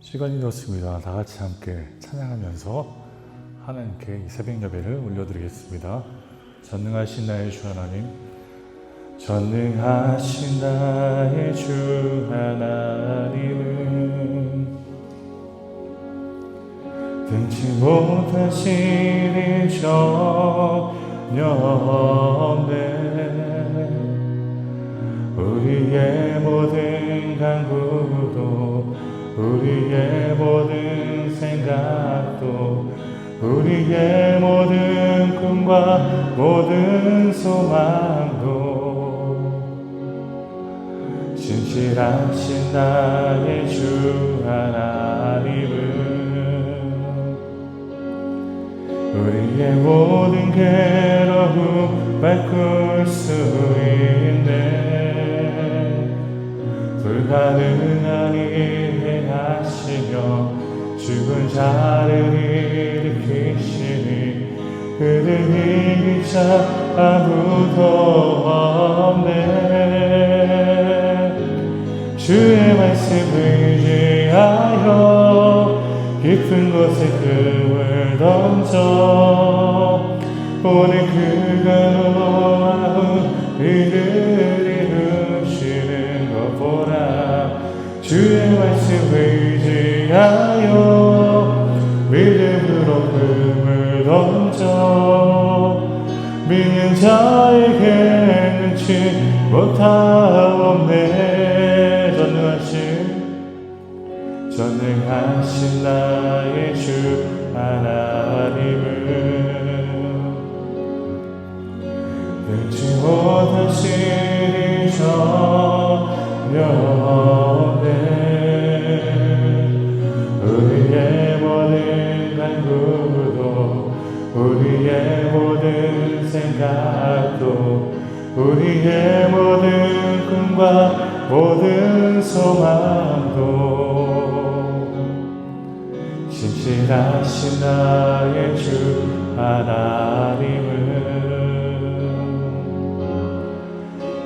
시간이 되었습니다. 다 같이 함께 찬양하면서 하나님께 이 새벽 예배를 올려드리겠습니다. 전능하신 나의 주 하나님, 전능하신 나의 주 하나님은 등치 못하신 일 전혀 없네. 우리의 모든 간구도, 우리의 모든 생각도, 우리의 모든 꿈과 모든 소망도 진실하신 나의 주 하나님은 우리의 모든 괴로움 바꿀 수 있네. 불가능한 일 행하시며 죽은 자를 일으키시니 그를 이길 자 아무도 없네. 주의 말씀 의지하여 깊은 곳에 금을 던져 오늘 그가 노하우 이를 이루시는 것 보라. 주의 말씀 의지하여 믿음으로 금을 던져 믿는 자에게 능치 못하옵네. 전능하신 나의 주 하나님은 능치 못하신 일 전혀 없네. 우리의 모든 간구도, 우리의 모든 생각도, 우리의 모든 꿈과 모든 소망도 진실하신 나의 주 하나님은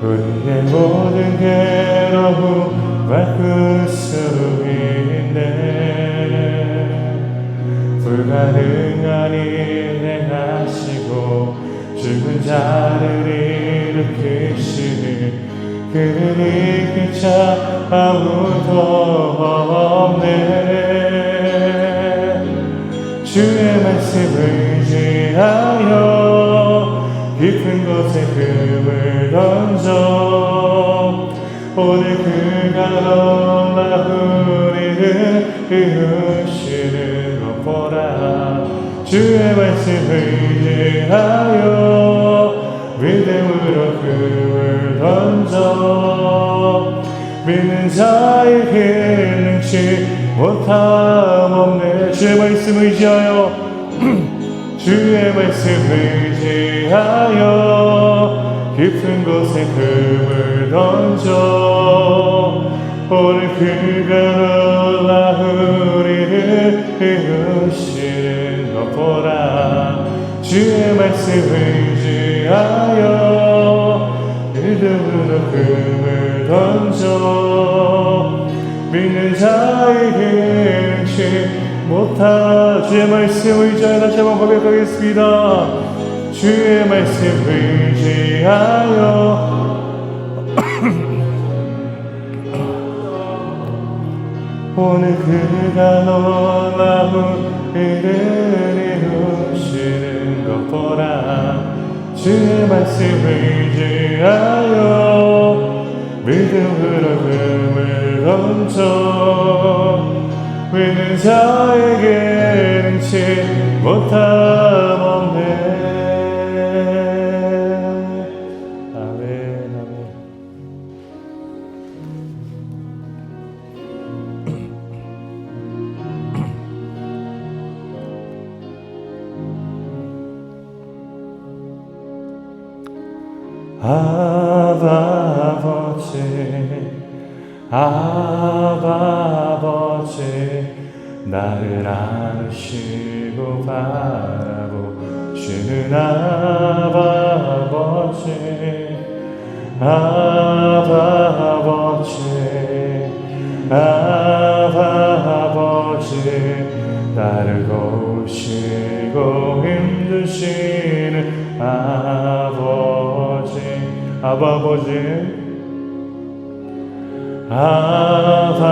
우리의 모든 괴로움 바꿀 수 있네. 불가능한 일 행하시고 죽은 자를 일으키시니 그를 이길 자 아무도 없네. 주의 말씀 의지하여 깊은 곳에 금을 던져 오늘 그가 놀라운 일을 이루시는 것 보라. 주의 말씀 의지하여 믿음으로 금을 던져 믿는 자에게 능치 못함 없네. 주의 말씀 의지하여 주의 말씀 의지하여 깊은 곳에 금을 던져 오늘 그가 놀라운 일을 이루시는 것 보라. 주의 말씀 의지하여 믿음으로 금을 던져 믿는 자에게 능치 못하. 주의 말씀 의지하여 다시 한번 고백하겠습니다. 주의 말씀 의지하여 오늘 그가 놀라운 일을 이루시는 것 보라. 주의 말씀 의지하여 믿음으로 금을 던져 믿는 자에게 능치 못함 없네. 아멘, 아멘. 아바 아버지, 아바 아버지, 나를 안으시고 바라보시는 아바 아버지, 아바 아버지, 아바 아버지, 나를 도우시고 힘주시는 아버지, 아버지, 아버지,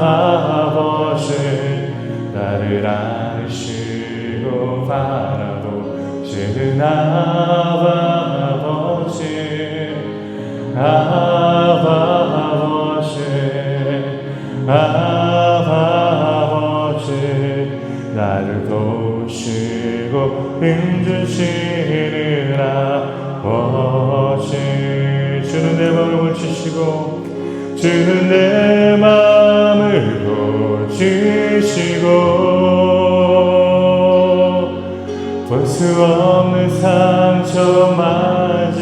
아버지, 나를 아시고 바라보시는 아버지, 아버지, 아버지, 나를 도우시고 힘주시는 아버지, 주는 내 마음을 고치시고, 주는 내 마음을 고치시고, 볼 수 없는 상처 맞으시네.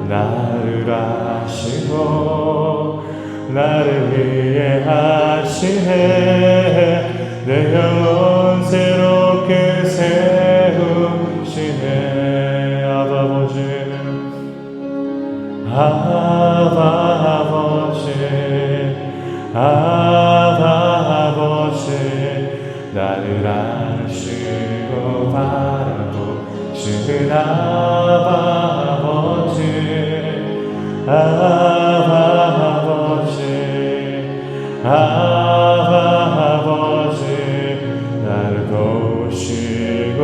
나를 아시고 나를 위해 하시네. 내 영혼 새롭게 세우시네. 아버지, 아버지, 아버지, 나를 아시고 바라보시는 아버지, 아버지, 아버지, 나를 도우시고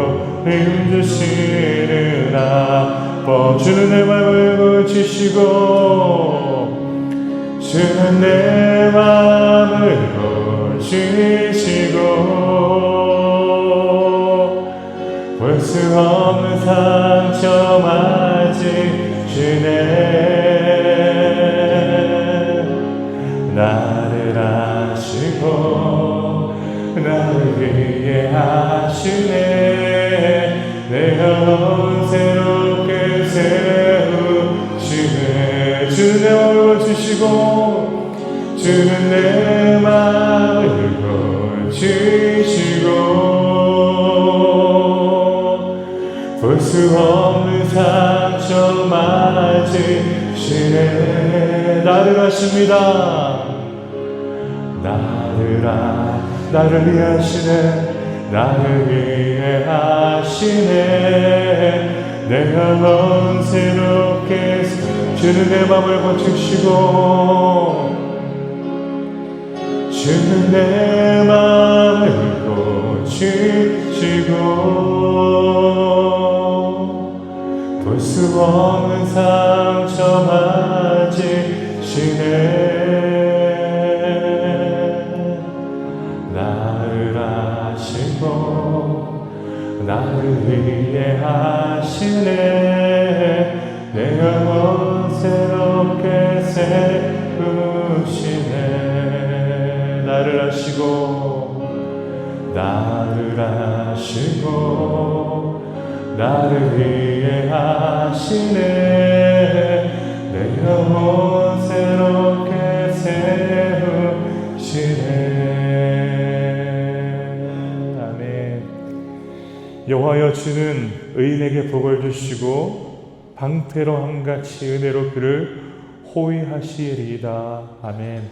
힘주시는 아버지, 주는 내 마음을 고치시고, 주는 내 마음을 고치시고, 볼 수 없는 상처 맞으시네. 나를 아시고 나를 위해 하시네. 내 영혼 새롭게 세우시네. 주는 내 마음을 고치시고, 주는 내 마음을 고치시고, 볼 수 없는 상처 맞으시네. 나를 아십니다. 나를 위해 하시네. 나를 위해 하시네. 내 영혼 새롭게 주는 내 마음을 고치시고, 주는 내 마음을 고치시고, 볼 수 없는 상처 맞으시네. 나를 아시고 나를 위해 하시네. 내 영혼 새롭게 세우시네. 나를 아시고 나를 위해 하시네. 내 영혼 새롭게 세우시네. 아멘. 여호와여, 주는 의인에게 복을 주시고 방패로 함같이 은혜로 그를 호위하시리이다. 아멘.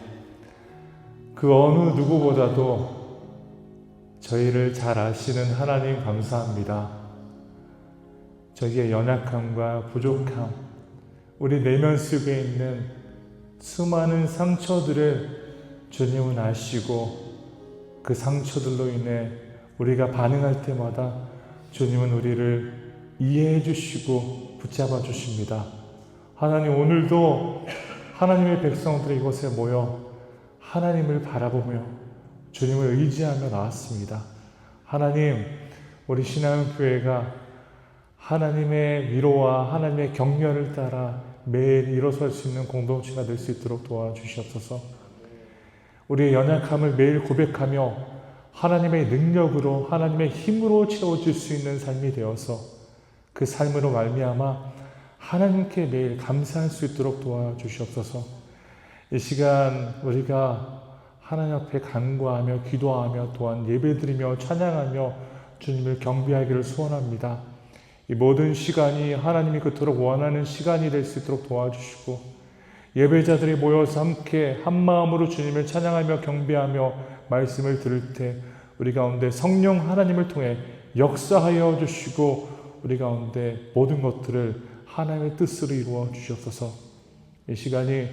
그 어느 누구보다도 저희를 잘 아시는 하나님 감사합니다. 저희의 연약함과 부족함, 우리 내면 속에 있는 수많은 상처들을 주님은 아시고, 그 상처들로 인해 우리가 반응할 때마다 주님은 우리를 이해해 주시고 붙잡아 주십니다. 하나님, 오늘도 하나님의 백성들이 이곳에 모여 하나님을 바라보며 주님을 의지하며 나왔습니다. 하나님, 우리 신앙교회가 하나님의 위로와 하나님의 격려를 따라 매일 일어설 수 있는 공동체가 될 수 있도록 도와주시옵소서. 우리의 연약함을 매일 고백하며 하나님의 능력으로, 하나님의 힘으로 채워줄 수 있는 삶이 되어서 그 삶으로 말미암아 하나님께 매일 감사할 수 있도록 도와주시옵소서. 이 시간 우리가 하나님 앞에 간구하며 기도하며 또한 예배드리며 찬양하며 주님을 경배하기를 소원합니다. 이 모든 시간이 하나님이 그토록 원하는 시간이 될 수 있도록 도와주시고, 예배자들이 모여서 함께 한마음으로 주님을 찬양하며 경배하며 말씀을 들을 때 우리 가운데 성령 하나님을 통해 역사하여 주시고, 우리 가운데 모든 것들을 하나님의 뜻으로 이루어 주시옵소서. 이 시간이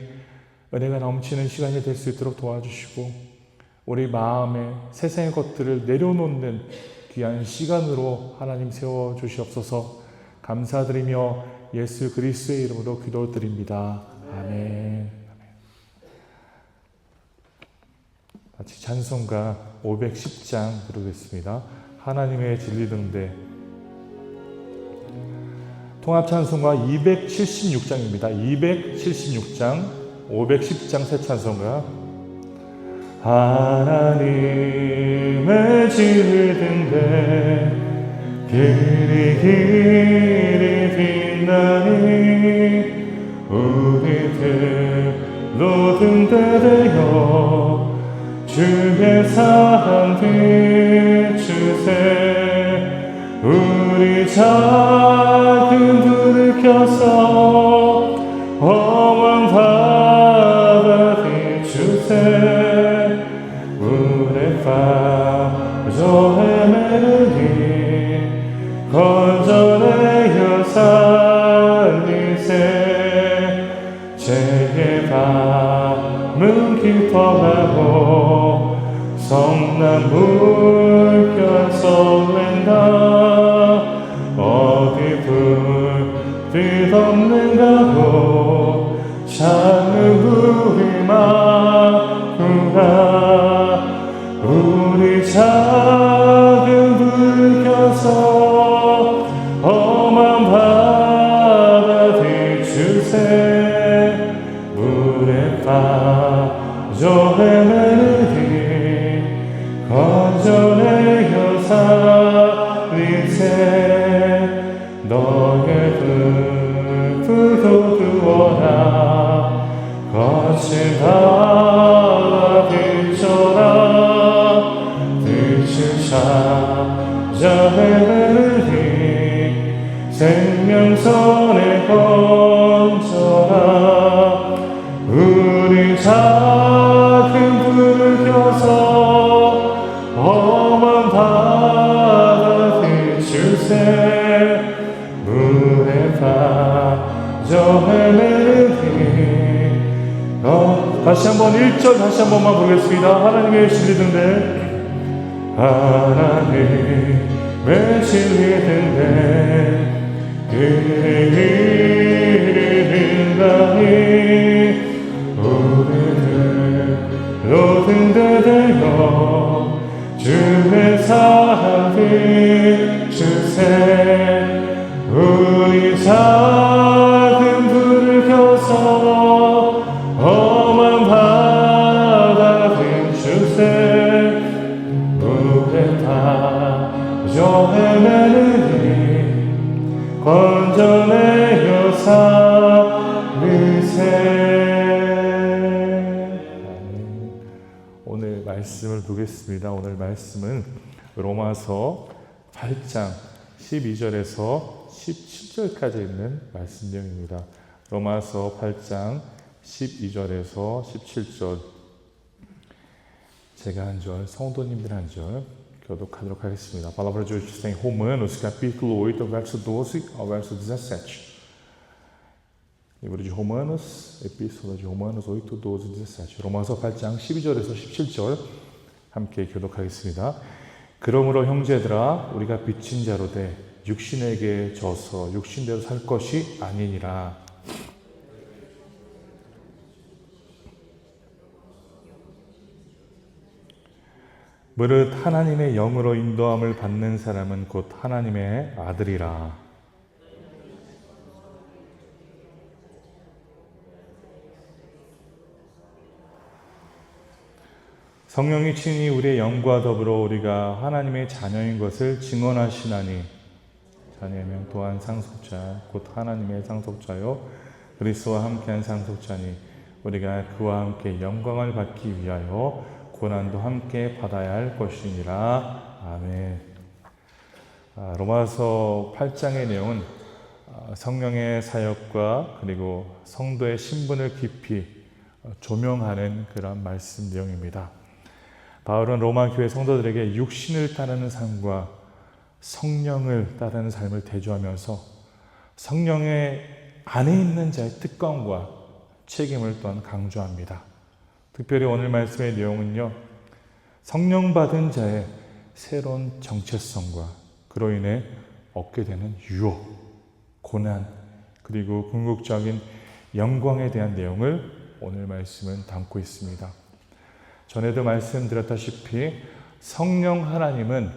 은혜가 넘치는 시간이 될 수 있도록 도와주시고, 우리 마음에 세상의 것들을 내려놓는 귀한 시간으로 하나님 세워 주시옵소서. 감사드리며 예수 그리스도의 이름으로 기도드립니다. 아멘. 같이 찬송가 510장 부르겠습니다. 하나님의 진리 등대. 통합 찬송가 276장입니다. 276장 510장 새 찬송가. 하나님의 진리 등대 길이 빛나니 우리들로 등대되어 주의 사랑 비추세. 우리 작은 불을 켜서 험한 바다 비추세. 물에 빠져 헤매니 건져내어 살리세. 죄의 밤은 기뻐하고 성난 물결 설렌다. 어디 불빛 없는가고 찾는 우리 마구나. 우리 작은 불 켜서 험한 바다 비추세. 물에 빠져 헤매니 건져내어 살리세. 너의 불도 두어라. 거친 바다 비춰라. 빛을 찾아 헤매니 생명선에 건져라. 우리 작은 불을 켜서 험한 바다 비추세. 물에 빠져 헤매니. 다시 한번 1절 다시 한 번만 부르겠습니다. 하나님의 진리 등대. 하나님의 진리 등대 길이 빛나니 우리들로 등대되어 주의 사랑 비추세. 우리 작은 불을 켜서 험한 바다 비추세. 물에 빠져 헤매니 건져내어 살리세. 오늘 말씀을 보겠습니다. 오늘 말씀은 로마서 8장 12절에서 17절까지 있는 말씀 내용입니다. 로마서 8장 12절에서 17절. 제가 한 절, 성도님들 한 절 교독하도록 하겠습니다. Palavra de hoje está em Romanos, capítulo 8, verso 12 ao verso 17. livro de Romanos, epístola de Romanos 8, 12, 17. 로마서 8장 12절에서 17절 함께 교독하겠습니다. 그러므로 형제들아 우리가 빚진 자로 돼 육신에게 져서 육신대로 살 것이 아니니라. 무릇 하나님의 영으로 인도함을 받는 사람은 곧 하나님의 아들이라. 성령이 친히 우리의 영과 더불어 우리가 하나님의 자녀인 것을 증언하시나니, 자녀면 또한 상속자 곧 하나님의 상속자요 그리스도와 함께한 상속자니 우리가 그와 함께 영광을 받기 위하여 고난도 함께 받아야 할 것이니라. 아멘. 로마서 8장의 내용은 성령의 사역과 그리고 성도의 신분을 깊이 조명하는 그런 말씀 내용입니다. 바울은 로마 교회 성도들에게 육신을 따르는 삶과 성령을 따르는 삶을 대조하면서 성령의 안에 있는 자의 특권과 책임을 또한 강조합니다. 특별히 오늘 말씀의 내용은요, 성령 받은 자의 새로운 정체성과 그로 인해 얻게 되는 유혹, 고난, 그리고 궁극적인 영광에 대한 내용을 오늘 말씀은 담고 있습니다. 전에도 말씀드렸다시피 성령 하나님은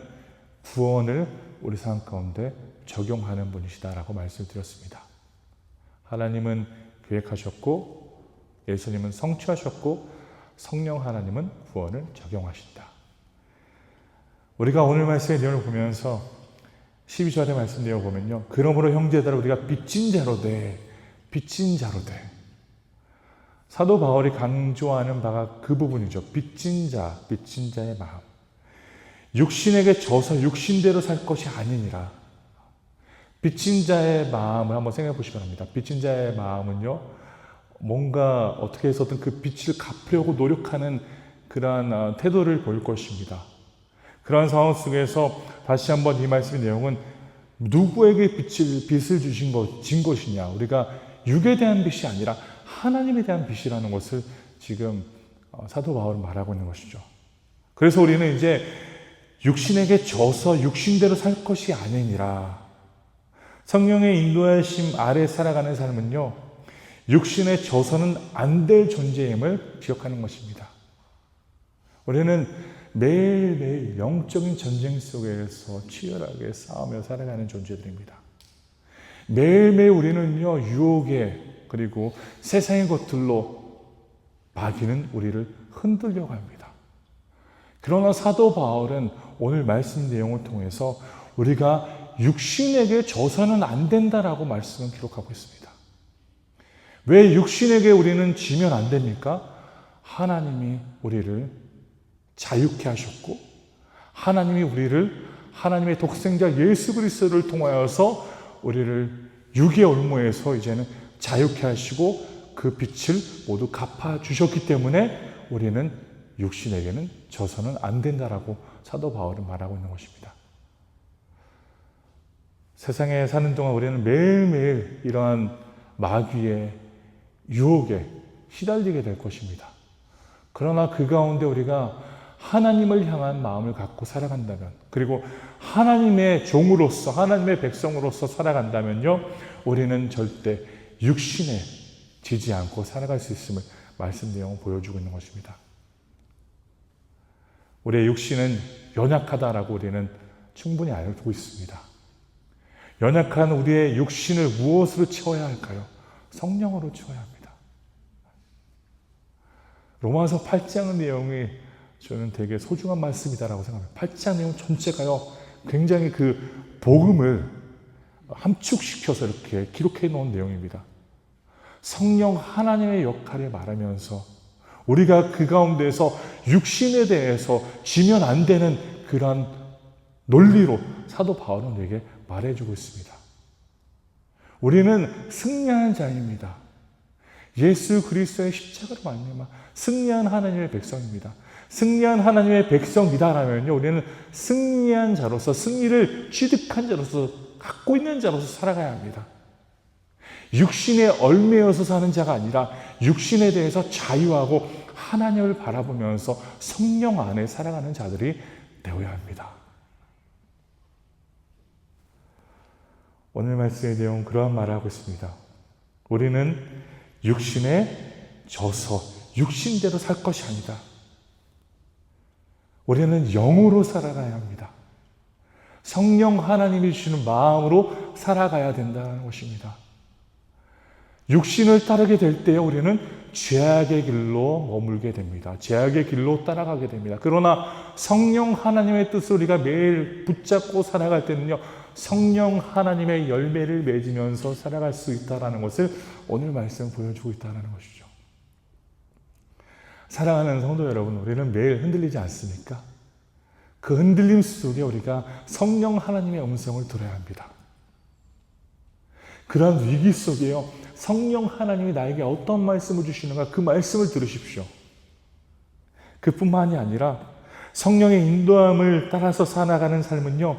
구원을 우리 삶 가운데 적용하는 분이시다라고 말씀드렸습니다. 하나님은 계획하셨고 예수님은 성취하셨고 성령 하나님은 구원을 적용하신다. 우리가 오늘 말씀의 내용을 보면서 12절의 말씀 내용 보면요, 그러므로 형제들아 우리가 빚진 자로 돼. 사도 바울이 강조하는 바가 그 부분이죠. 빚진 자의 마음. 육신에게 져서 육신대로 살 것이 아니니라. 빚진 자의 마음을 한번 생각해 보시기 바랍니다. 빚진 자의 마음은요, 뭔가 어떻게 해서든 그 빚을 갚으려고 노력하는 그러한 태도를 보일 것입니다. 그런 상황 속에서 다시 한번 이 말씀의 내용은 누구에게 빚을 진 것이냐. 우리가 육에 대한 빚이 아니라 하나님에 대한 빚이라는 것을 지금 사도 바울은 말하고 있는 것이죠. 그래서 우리는 이제 육신에게 져서 육신대로 살 것이 아니니라. 성령의 인도하심 아래 살아가는 삶은요, 육신에 져서는 안 될 존재임을 기억하는 것입니다. 우리는 매일매일 영적인 전쟁 속에서 치열하게 싸우며 살아가는 존재들입니다. 매일매일 우리는요, 유혹에 그리고 세상의 것들로 마귀는 우리를 흔들려고 합니다. 그러나 사도 바울은 오늘 말씀 내용을 통해서 우리가 육신에게 져서는 안 된다라고 말씀을 기록하고 있습니다. 왜 육신에게 우리는 지면 안 됩니까? 하나님이 우리를 자유케 하셨고 하나님이 우리를 하나님의 독생자 예수 그리스도를 통하여서 우리를 육의 올무에서 이제는 자유케 하시고 그 빚을 모두 갚아 주셨기 때문에 우리는 육신에게는 져서는 안 된다라고 사도 바울은 말하고 있는 것입니다. 세상에 사는 동안 우리는 매일매일 이러한 마귀의 유혹에 시달리게 될 것입니다. 그러나 그 가운데 우리가 하나님을 향한 마음을 갖고 살아간다면, 그리고 하나님의 종으로서 하나님의 백성으로서 살아간다면요, 우리는 절대 육신에 지지 않고 살아갈 수 있음을 말씀 내용을 보여주고 있는 것입니다. 우리의 육신은 연약하다라고 우리는 충분히 알고 있습니다. 연약한 우리의 육신을 무엇으로 채워야 할까요? 성령으로 채워야 합니다. 로마서 8장 내용이 저는 되게 소중한 말씀이다라고 생각합니다. 8장 내용 전체가요, 굉장히 그 복음을 함축시켜서 이렇게 기록해 놓은 내용입니다. 성령 하나님의 역할을 말하면서 우리가 그 가운데서 육신에 대해서 지면 안 되는 그러한 논리로 사도 바울은 우리에게 말해주고 있습니다. 우리는 승리한 자입니다. 예수 그리스도의 십자가로 말미암아 승리한 하나님의 백성입니다. 승리한 하나님의 백성이다라면요, 우리는 승리한 자로서, 승리를 취득한 자로서, 갖고 있는 자로서 살아가야 합니다. 육신에 얽매여서 사는 자가 아니라 육신에 대해서 자유하고 하나님을 바라보면서 성령 안에 살아가는 자들이 되어야 합니다. 오늘 말씀의 내용은 그러한 말을 하고 있습니다. 우리는 육신에 져서 육신대로 살 것이 아니다. 우리는 영으로 살아가야 합니다. 성령 하나님이 주시는 마음으로 살아가야 된다는 것입니다. 육신을 따르게 될 때 우리는 죄악의 길로 머물게 됩니다. 죄악의 길로 따라가게 됩니다. 그러나 성령 하나님의 뜻을 우리가 매일 붙잡고 살아갈 때는요, 성령 하나님의 열매를 맺으면서 살아갈 수 있다는 것을 오늘 말씀 보여주고 있다는 것이죠. 사랑하는 성도 여러분, 우리는 매일 흔들리지 않습니까? 그 흔들림 속에 우리가 성령 하나님의 음성을 들어야 합니다. 그러한 위기 속에요, 성령 하나님이 나에게 어떤 말씀을 주시는가 그 말씀을 들으십시오. 그뿐만이 아니라 성령의 인도함을 따라서 살아가는 삶은요,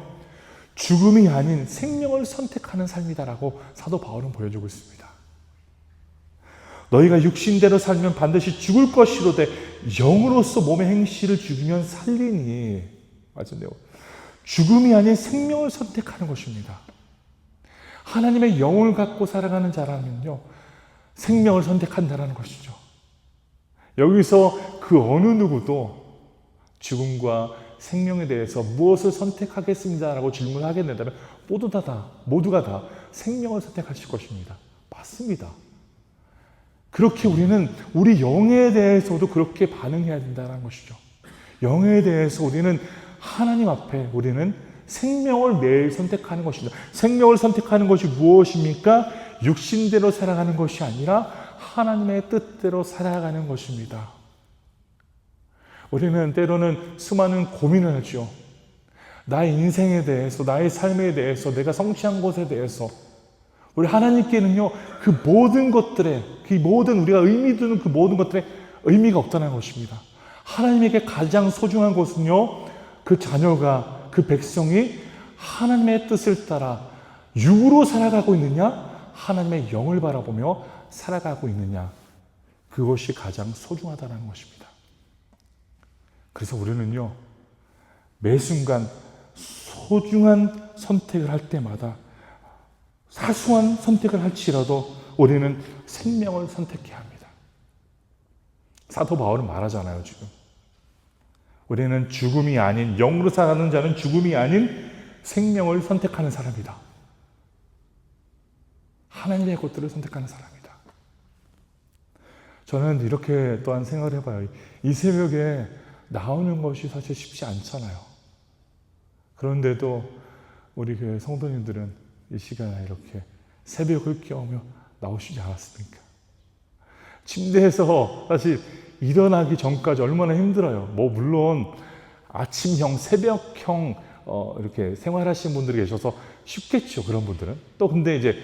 죽음이 아닌 생명을 선택하는 삶이다라고 사도 바울은 보여주고 있습니다. 너희가 육신대로 살면 반드시 죽을 것이로되 영으로서 몸의 행실을 죽이면 살리니. 맞은데요. 죽음이 아닌 생명을 선택하는 것입니다. 하나님의 영을 갖고 살아가는 자라면요, 생명을 선택한다는 것이죠. 여기서 그 어느 누구도 죽음과 생명에 대해서 무엇을 선택하겠습니다라고 질문하게 된다면 모두가 다 생명을 선택하실 것입니다. 맞습니다. 그렇게 우리는 우리 영에 대해서도 그렇게 반응해야 된다는 것이죠. 영에 대해서 우리는 하나님 앞에 우리는 생명을 매일 선택하는 것입니다. 생명을 선택하는 것이 무엇입니까? 육신대로 살아가는 것이 아니라 하나님의 뜻대로 살아가는 것입니다. 우리는 때로는 수많은 고민을 하죠. 나의 인생에 대해서, 나의 삶에 대해서, 내가 성취한 것에 대해서. 우리 하나님께는요, 그 모든 것들에, 그 모든 우리가 의미 두는 그 모든 것들에 의미가 없다는 것입니다. 하나님에게 가장 소중한 것은요, 그 자녀가, 그 백성이 하나님의 뜻을 따라 육으로 살아가고 있느냐, 하나님의 영을 바라보며 살아가고 있느냐, 그것이 가장 소중하다는 것입니다. 그래서 우리는요, 매 순간 소중한 선택을 할 때마다, 사소한 선택을 할지라도 우리는 생명을 선택해야 합니다. 사도 바울은 말하잖아요, 지금. 우리는 죽음이 아닌, 영으로 살아가는 자는 죽음이 아닌 생명을 선택하는 사람이다. 하나님의 것들을 선택하는 사람이다. 저는 이렇게 또한 생각을 해봐요. 이 새벽에 나오는 것이 사실 쉽지 않잖아요. 그런데도 우리 교회 성도님들은 이 시간에 이렇게 새벽을 깨우며 나오시지 않았습니까? 침대에서 사실 일어나기 전까지 얼마나 힘들어요. 물론 아침형, 새벽형 이렇게 생활하시는 분들이 계셔서 쉽겠죠. 그런 분들은. 또 근데 이제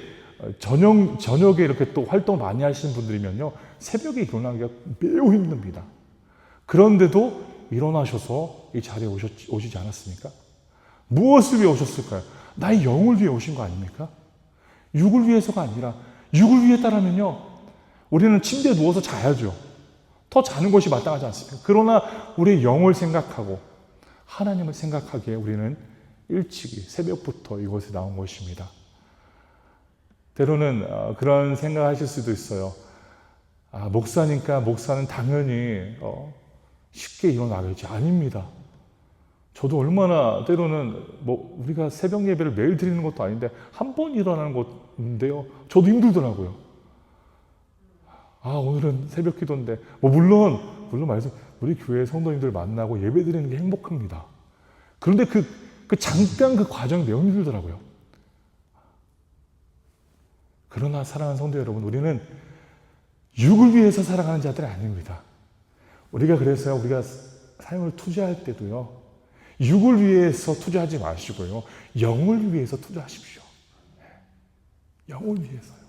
저녁에 이렇게 또 활동을 많이 하시는 분들이면요, 새벽에 일어나기가 매우 힘듭니다. 그런데도 일어나셔서 이 자리에 오시지 않았습니까? 무엇을 위해 오셨을까요? 나의 영을 위해 오신 거 아닙니까? 육을 위해서가 아니라, 육을 위했다라면요, 우리는 침대에 누워서 자야죠. 더 자는 것이 마땅하지 않습니까? 그러나 우리의 영을 생각하고 하나님을 생각하기에 우리는 일찍이 새벽부터 이곳에 나온 것입니다. 때로는 그런 생각하실 수도 있어요. 목사니까 목사는 당연히 쉽게 일어나겠지. 아닙니다. 저도 얼마나 때로는 우리가 새벽 예배를 매일 드리는 것도 아닌데 한 번 일어나는 건데요, 저도 힘들더라고요. 오늘은 새벽 기도인데, 물론 말씀, 우리 교회 성도님들 만나고 예배 드리는 게 행복합니다. 그런데 잠깐 그 과정이 매우 힘들더라고요. 그러나 사랑하는 성도 여러분, 우리는 육을 위해서 살아가는 자들이 아닙니다. 우리가 그래서 우리가 삶을 투자할 때도요, 육을 위해서 투자하지 마시고요, 영을 위해서 투자하십시오. 영을 위해서요.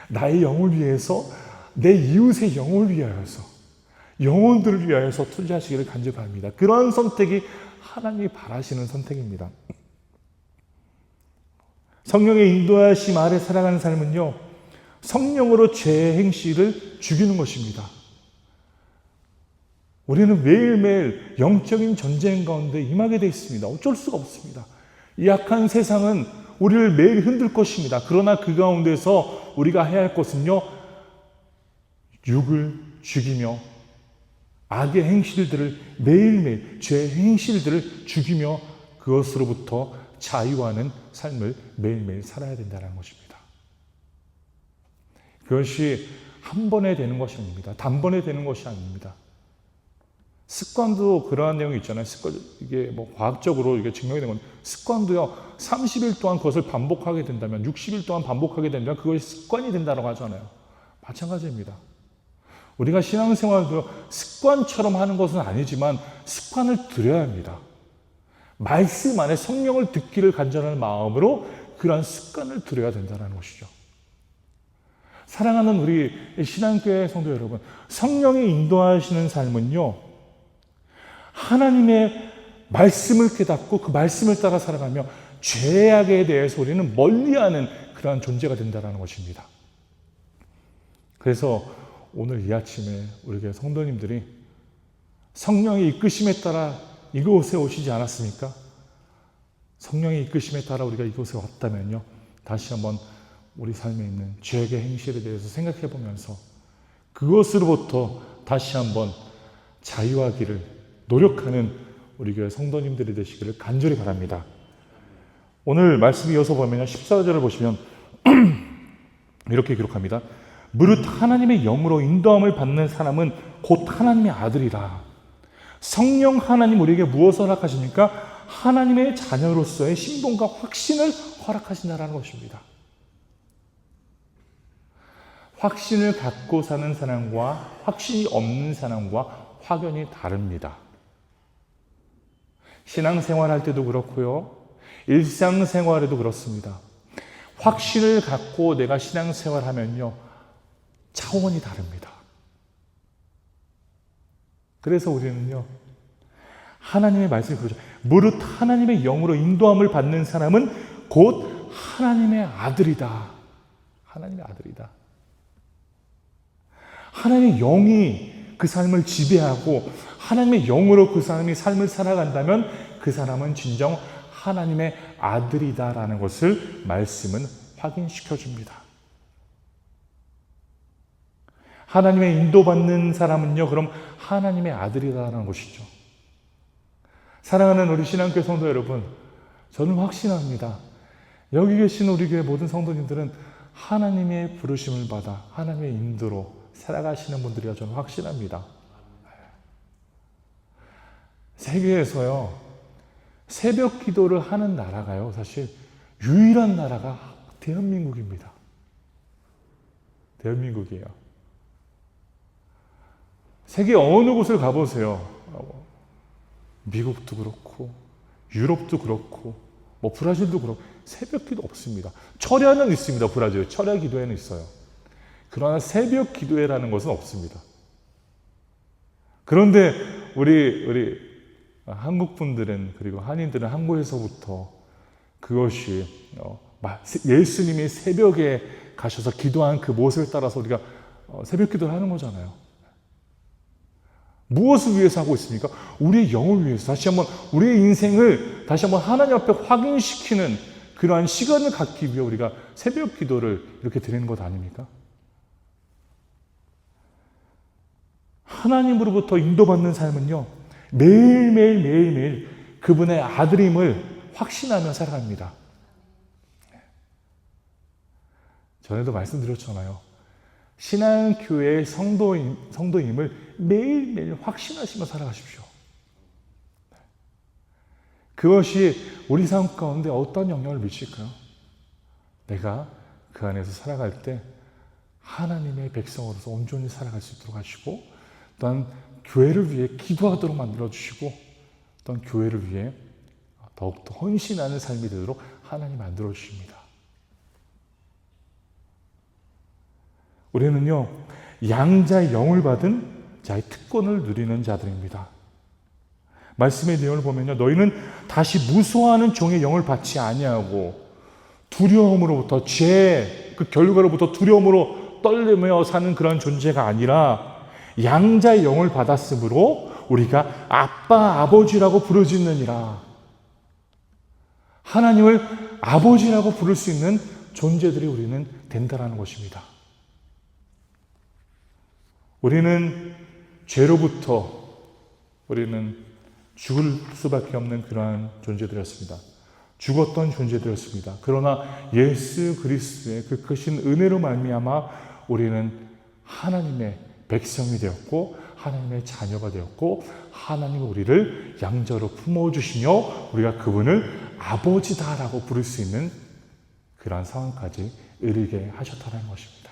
나의 영을 위해서, 내 이웃의 영을 위하여서, 영혼들을 위하여서 투자하시기를 간절합니다. 그러한 선택이 하나님이 바라시는 선택입니다. 성령의 인도하심 아래 살아가는 삶은요, 성령으로 죄의 행실을 죽이는 것입니다. 우리는 매일매일 영적인 전쟁 가운데 임하게 되어 있습니다. 어쩔 수가 없습니다. 이 악한 세상은 우리를 매일 흔들 것입니다. 그러나 그 가운데서 우리가 해야 할 것은요, 육을 죽이며 악의 행실들을 매일매일, 죄의 행실들을 죽이며 그것으로부터 자유하는 삶을 매일매일 살아야 된다는 것입니다. 그것이 한 번에 되는 것이 아닙니다. 단번에 되는 것이 아닙니다. 습관도 그러한 내용이 있잖아요. 이게 과학적으로 이게 증명이 된 건, 습관도요, 30일 동안 그것을 반복하게 된다면, 60일 동안 반복하게 된다면 그것이 습관이 된다고 하잖아요. 마찬가지입니다. 우리가 신앙생활도 습관처럼 하는 것은 아니지만 습관을 들여야 합니다. 말씀 안에 성령을 듣기를 간절한 마음으로 그러한 습관을 들여야 된다는 것이죠. 사랑하는 우리 신앙교회 성도 여러분, 성령이 인도하시는 삶은요, 하나님의 말씀을 깨닫고 그 말씀을 따라 살아가며 죄악에 대해서 우리는 멀리하는 그러한 존재가 된다는 것입니다. 그래서 오늘 이 아침에 우리 교회 성도님들이 성령의 이끄심에 따라 이곳에 오시지 않았습니까? 성령의 이끄심에 따라 우리가 이곳에 왔다면요, 다시 한번 우리 삶에 있는 죄악의 행실에 대해서 생각해 보면서 그것으로부터 다시 한번 자유하기를 노력하는 우리 교회 성도님들이 되시기를 간절히 바랍니다. 오늘 말씀 이어서 보면 14절을 보시면 이렇게 기록합니다. 무릇 하나님의 영으로 인도함을 받는 사람은 곧 하나님의 아들이라. 성령 하나님 우리에게 무엇을 허락하십니까? 하나님의 자녀로서의 신분과 확신을 허락하신다는 것입니다. 확신을 갖고 사는 사람과 확신이 없는 사람과 확연히 다릅니다. 신앙생활할 때도 그렇고요, 일상생활에도 그렇습니다. 확신을 갖고 내가 신앙생활하면요, 차원이 다릅니다. 그래서 우리는요, 하나님의 말씀을 그러죠. 무릇 하나님의 영으로 인도함을 받는 사람은 곧 하나님의 아들이다. 하나님의 아들이다. 하나님의 영이 그 삶을 지배하고 하나님의 영으로 그 사람이 삶을 살아간다면 그 사람은 진정 하나님의 아들이다라는 것을 말씀은 확인시켜 줍니다. 하나님의 인도받는 사람은요, 그럼 하나님의 아들이다라는 것이죠. 사랑하는 우리 신앙교회 성도 여러분, 저는 확신합니다. 여기 계신 우리 교회 모든 성도님들은 하나님의 부르심을 받아 하나님의 인도로 살아가시는 분들이라 저는 확신합니다. 세계에서요, 새벽 기도를 하는 나라가요, 사실 유일한 나라가 대한민국입니다. 대한민국이에요. 세계 어느 곳을 가보세요. 미국도 그렇고 유럽도 그렇고 브라질도 그렇고 새벽 기도 없습니다. 철야는 있습니다. 브라질 철야 기도회는 있어요. 그러나 새벽 기도회라는 것은 없습니다. 그런데 우리 한국 분들은, 그리고 한인들은 한국에서부터 그것이 예수님이 새벽에 가셔서 기도한 그 모습을 따라서 우리가 새벽 기도를 하는 거잖아요. 무엇을 위해서 하고 있습니까? 우리의 영을 위해서 다시 한번 우리의 인생을 다시 한번 하나님 앞에 확인시키는 그러한 시간을 갖기 위해 우리가 새벽 기도를 이렇게 드리는 것 아닙니까? 하나님으로부터 인도받는 삶은요, 매일매일 그분의 아들임을 확신하며 살아갑니다. 전에도 말씀드렸잖아요. 신앙교회의 성도임을 매일매일 확신하시며 살아가십시오. 그것이 우리 삶 가운데 어떤 영향을 미칠까요? 내가 그 안에서 살아갈 때 하나님의 백성으로서 온전히 살아갈 수 있도록 하시고, 또한 교회를 위해 기도하도록 만들어주시고, 또한 교회를 위해 더욱더 헌신하는 삶이 되도록 하나님 만들어주십니다. 우리는요, 양자의 영을 받은 자의 특권을 누리는 자들입니다. 말씀의 내용을 보면요, 너희는 다시 무서워하는 종의 영을 받지 아니하고 두려움으로부터, 죄 그 결과로부터 두려움으로 떨리며 사는 그런 존재가 아니라 양자의 영을 받았으므로 우리가 아빠, 아버지라고 부르짖느니라. 하나님을 아버지라고 부를 수 있는 존재들이 우리는 된다라는 것입니다. 우리는 죄로부터 우리는 죽을 수밖에 없는 그러한 존재들이었습니다. 죽었던 존재들이었습니다. 그러나 예수 그리스도의 그 크신 은혜로 말미암아 우리는 하나님의 백성이 되었고 하나님의 자녀가 되었고, 하나님은 우리를 양자로 품어주시며 우리가 그분을 아버지다라고 부를 수 있는 그러한 상황까지 이르게 하셨다는 것입니다.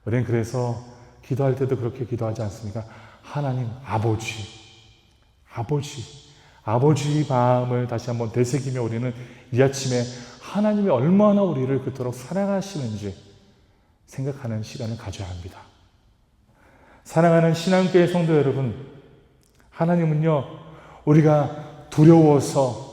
우리는 그래서 기도할 때도 그렇게 기도하지 않습니까? 하나님 아버지, 아버지 마음을 다시 한번 되새기며 우리는 이 아침에 하나님이 얼마나 우리를 그토록 사랑하시는지 생각하는 시간을 가져야 합니다. 사랑하는 신앙교회 성도 여러분, 하나님은요, 우리가 두려워서,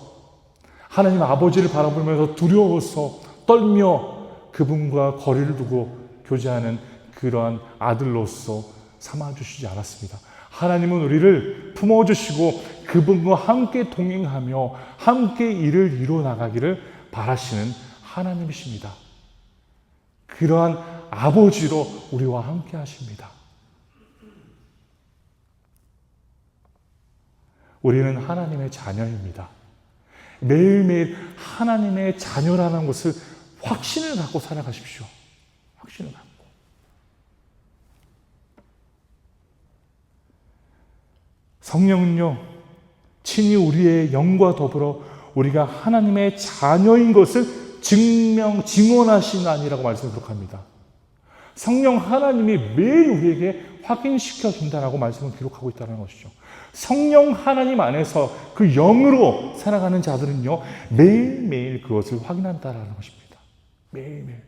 하나님 아버지를 바라보면서 두려워서 떨며 그분과 거리를 두고 교제하는 그러한 아들로서 삼아주시지 않았습니다. 하나님은 우리를 품어주시고 그분과 함께 동행하며 함께 일을 이루어나가기를 바라시는 하나님이십니다. 그러한 아버지로 우리와 함께 하십니다. 우리는 하나님의 자녀입니다. 매일매일 하나님의 자녀라는 것을 확신을 갖고 살아가십시오. 확신을 갖고. 성령은요, 친히 우리의 영과 더불어 우리가 하나님의 자녀인 것을 증언하신 아니라고 말씀을 기록합니다. 성령 하나님이 매일 우리에게 확인시켜 준다라고 말씀을 기록하고 있다는 것이죠. 성령 하나님 안에서 그 영으로 살아가는 자들은요, 매일매일 그것을 확인한다라는 것입니다. 매일매일.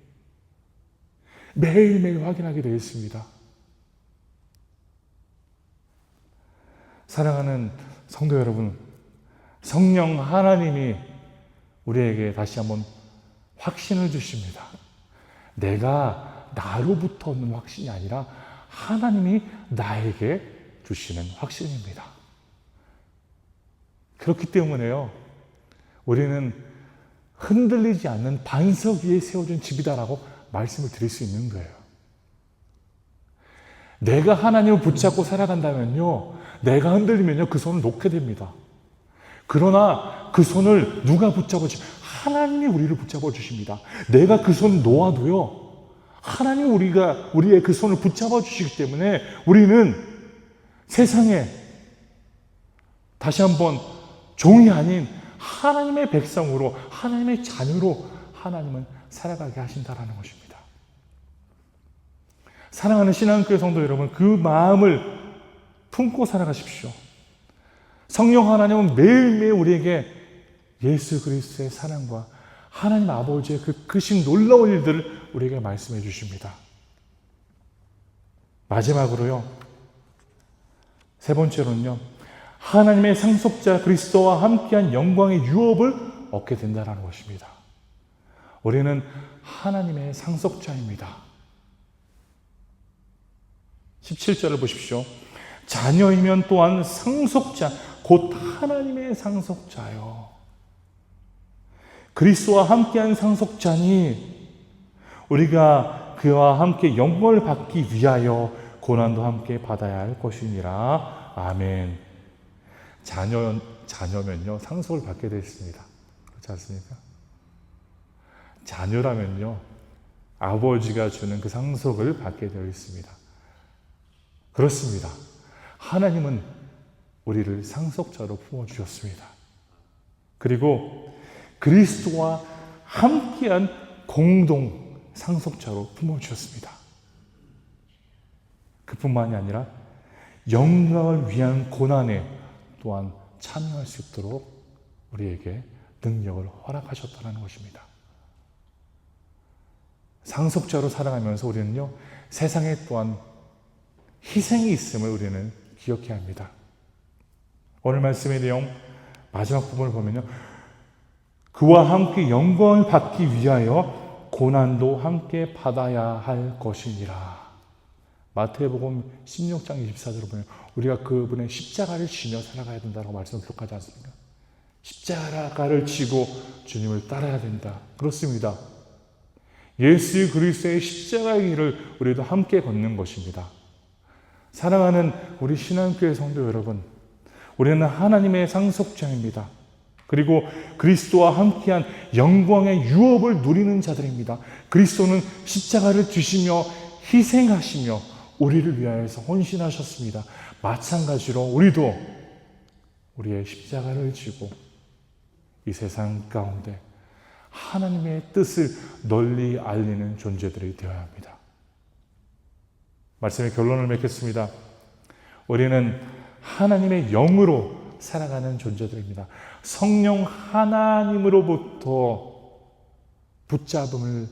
매일매일 확인하게 되어 있습니다. 사랑하는 성도 여러분, 성령 하나님이 우리에게 다시 한번 확신을 주십니다. 내가 나로부터 오는 확신이 아니라 하나님이 나에게 주시는 확신입니다. 그렇기 때문에요, 우리는 흔들리지 않는 반석 위에 세워진 집이다라고 말씀을 드릴 수 있는 거예요. 내가 하나님을 붙잡고 살아간다면요, 내가 흔들리면요, 그 손을 놓게 됩니다. 그러나 그 손을 누가 붙잡아주지? 하나님이 우리를 붙잡아 주십니다. 내가 그 손을 놓아도요, 하나님이 우리의 그 손을 붙잡아 주시기 때문에 우리는 세상에 다시 한번 종이 아닌 하나님의 백성으로, 하나님의 자녀로 하나님은 살아가게 하신다라는 것입니다. 사랑하는 신앙교회 성도 여러분, 그 마음을 품고 살아가십시오. 성령 하나님은 매일매일 우리에게 예수 그리스도의 사랑과 하나님 아버지의 그 크신 놀라운 일들을 우리에게 말씀해 주십니다. 마지막으로요, 세 번째로는요, 하나님의 상속자 그리스도와 함께한 영광의 유업을 얻게 된다는 것입니다. 우리는 하나님의 상속자입니다. 17절을 보십시오. 자녀이면 또한 상속자, 곧 하나님의 상속자요. 그리스도와 함께한 상속자니 우리가 그와 함께 영광을 받기 위하여 고난도 함께 받아야 할 것이니라. 아멘. 자녀면요, 상속을 받게 되어 있습니다. 그렇지 않습니까? 자녀라면요, 아버지가 주는 그 상속을 받게 되어 있습니다. 그렇습니다. 하나님은 우리를 상속자로 품어주셨습니다. 그리고 그리스도와 함께한 공동 상속자로 품어주셨습니다. 그뿐만이 아니라 영광을 위한 고난에 또한 참여할 수 있도록 우리에게 능력을 허락하셨다는 것입니다. 상속자로 살아가면서 우리는요, 세상에 또한 희생이 있음을 우리는 기억해야 합니다. 오늘 말씀의 내용 마지막 부분을 보면요, 그와 함께 영광을 받기 위하여 고난도 함께 받아야 할 것이니라. 마태복음 16장 24절을 보면 우리가 그분의 십자가를 지며 살아가야 된다고 말씀을 기록하지 않습니까? 십자가를 지고 주님을 따라야 된다. 그렇습니다. 예수 그리스도의 십자가의 길을 우리도 함께 걷는 것입니다. 사랑하는 우리 신앙교회 성도 여러분, 우리는 하나님의 상속자입니다. 그리고 그리스도와 함께한 영광의 유업을 누리는 자들입니다. 그리스도는 십자가를 지시며 희생하시며 우리를 위하여서 헌신하셨습니다. 마찬가지로 우리도 우리의 십자가를 지고 이 세상 가운데 하나님의 뜻을 널리 알리는 존재들이 되어야 합니다. 말씀의 결론을 맺겠습니다. 우리는 하나님의 영으로 존재들입니다. 성령 하나님으로부터 붙잡힘을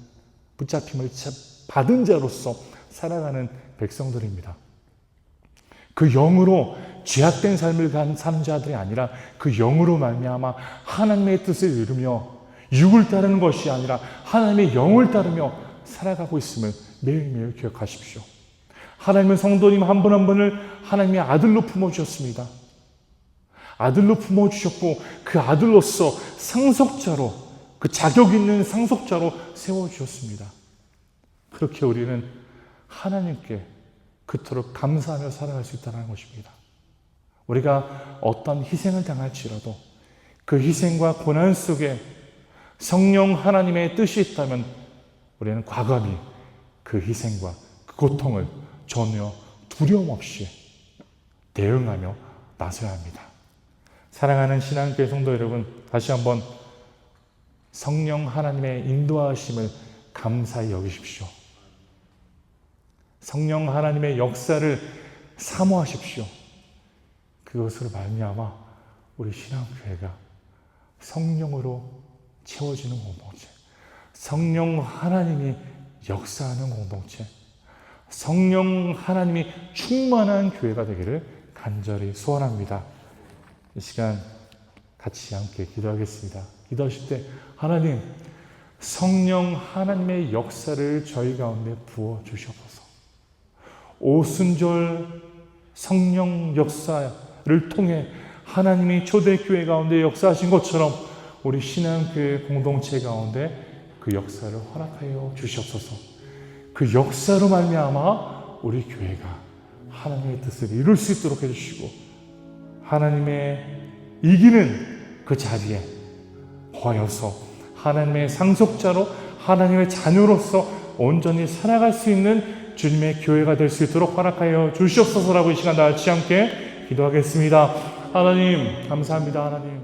받은 자로서 살아가는 백성들입니다. 그 영으로 죄악된 삶을 사는 자들이 아니라 그 영으로 말미암아 하나님의 뜻을 이루며 육을 따르는 것이 아니라 하나님의 영을 따르며 살아가고 있음을 매일매일 기억하십시오. 하나님은 성도님 한 분 한 분을 하나님의 아들로 품어주셨습니다. 아들로 품어주셨고 그 아들로서 상속자로, 그 자격 있는 상속자로 세워주셨습니다. 그렇게 우리는 하나님께 그토록 감사하며 살아갈 수 있다는 것입니다. 우리가 어떤 희생을 당할지라도 그 희생과 고난 속에 성령 하나님의 뜻이 있다면 우리는 과감히 그 희생과 그 고통을 전혀 두려움 없이 대응하며 나서야 합니다. 사랑하는 신앙교회 성도 여러분, 다시 한번 성령 하나님의 인도하심을 감사히 여기십시오. 성령 하나님의 역사를 사모하십시오. 그것으로 말미암아 우리 신앙교회가 성령으로 채워지는 공동체, 성령 하나님이 역사하는 공동체, 성령 하나님이 충만한 교회가 되기를 간절히 소원합니다. 이 시간 같이 함께 기도하겠습니다. 기도하실 때 하나님, 성령 하나님의 역사를 저희 가운데 부어 주시옵소서. 오순절 성령 역사를 통해 하나님이 초대교회 가운데 역사하신 것처럼 우리 신앙교회 공동체 가운데 그 역사를 허락하여 주시옵소서. 그 역사로 말미암아 우리 교회가 하나님의 뜻을 이룰 수 있도록 해주시고 하나님의 이기는 그 자리에 거하여서 하나님의 상속자로 하나님의 자녀로서 온전히 살아갈 수 있는 주님의 교회가 될 수 있도록 허락하여 주시옵소서라고 이 시간 다 같이 함께 기도하겠습니다. 하나님 감사합니다. 하나님